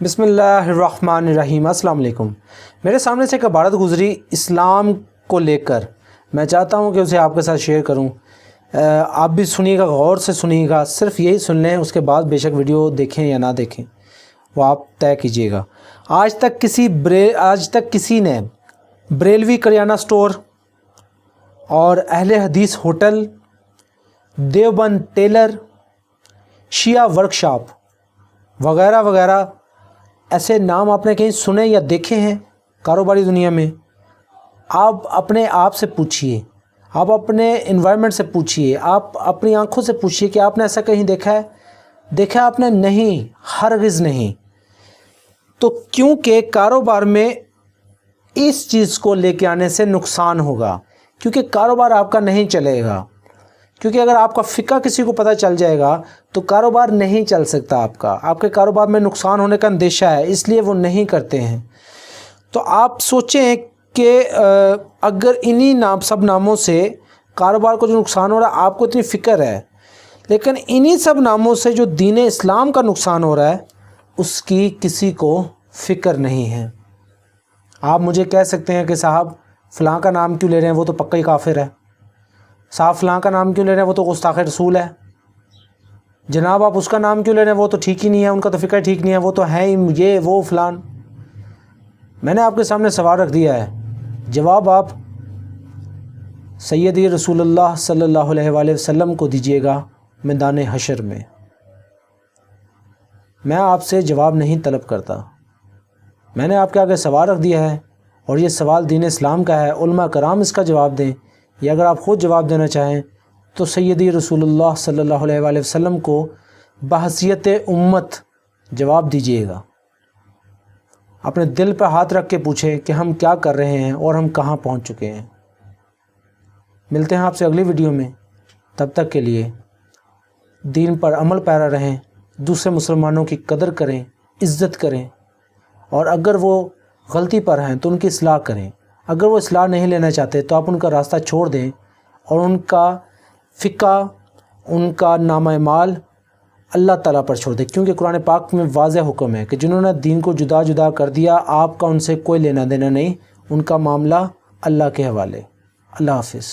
بسم اللہ الرحمن الرحیم۔ السلام علیکم۔ میرے سامنے سے ایک عبارت گزری اسلام کو لے کر، میں چاہتا ہوں کہ اسے آپ کے ساتھ شیئر کروں۔ آپ بھی سنیے گا، غور سے سنیے گا، صرف یہی سن لیں، اس کے بعد بے شک ویڈیو دیکھیں یا نہ دیکھیں وہ آپ طے کیجئے گا۔ آج تک کسی نے بریلوی کریانہ سٹور اور اہل حدیث ہوٹل، دیوبند ٹیلر، شیعہ ورکشاپ وغیرہ وغیرہ ایسے نام آپ نے کہیں سنے یا دیکھے ہیں کاروباری دنیا میں؟ آپ اپنے آپ سے پوچھئے، آپ اپنے انوائرمنٹ سے پوچھئے، آپ اپنی آنکھوں سے پوچھئے کہ آپ نے ایسا کہیں دیکھا ہے؟ دیکھا آپ نے؟ نہیں، ہرگز نہیں۔ تو کیونکہ کاروبار میں اس چیز کو لے کے آنے سے نقصان ہوگا، کیونکہ کاروبار آپ کا نہیں چلے گا، کیونکہ اگر آپ کا فقہ کسی کو پتہ چل جائے گا تو کاروبار نہیں چل سکتا آپ کے کاروبار میں نقصان ہونے کا اندیشہ ہے، اس لیے وہ نہیں کرتے ہیں۔ تو آپ سوچیں کہ اگر انہی سب ناموں سے کاروبار کو جو نقصان ہو رہا ہے، آپ کو اتنی فکر ہے، لیکن انہی سب ناموں سے جو دین اسلام کا نقصان ہو رہا ہے اس کی کسی کو فکر نہیں ہے۔ آپ مجھے کہہ سکتے ہیں کہ صاحب فلاں کا نام کیوں لے رہے ہیں، وہ تو پکا ہی کافر ہے۔ صاحب فلاں کا نام کیوں لے رہے ہیں، وہ تو گستاخ رسول ہے۔ جناب آپ اس کا نام کیوں لے رہے ہیں، وہ تو ٹھیک ہی نہیں ہے، ان کا تو فکر ٹھیک نہیں ہے، وہ تو ہے یہ وہ فلان۔ میں نے آپ کے سامنے سوال رکھ دیا ہے، جواب آپ سیدی رسول اللہ صلی اللہ علیہ وآلہ وسلم کو دیجئے گا میدان حشر میں۔ میں آپ سے جواب نہیں طلب کرتا، میں نے آپ کے آگے سوال رکھ دیا ہے، اور یہ سوال دین اسلام کا ہے۔ علماء کرام اس کا جواب دیں، یا اگر آپ خود جواب دینا چاہیں تو سیدی رسول اللہ صلی اللہ علیہ وآلہ وسلم کو بحیثیت امت جواب دیجئے گا۔ اپنے دل پہ ہاتھ رکھ کے پوچھیں کہ ہم کیا کر رہے ہیں اور ہم کہاں پہنچ چکے ہیں۔ ملتے ہیں آپ سے اگلی ویڈیو میں، تب تک کے لیے دین پر عمل پیرا رہیں، دوسرے مسلمانوں کی قدر کریں، عزت کریں، اور اگر وہ غلطی پر ہیں تو ان کی اصلاح کریں۔ اگر وہ اصلاح نہیں لینا چاہتے تو آپ ان کا راستہ چھوڑ دیں، اور ان کا فقہ، ان کا نامہ اعمال اللہ تعالیٰ پر چھوڑ دیں، کیونکہ قرآن پاک میں واضح حکم ہے کہ جنہوں نے دین کو جدا جدا کر دیا، آپ کا ان سے کوئی لینا دینا نہیں، ان کا معاملہ اللہ کے حوالے۔ اللہ حافظ۔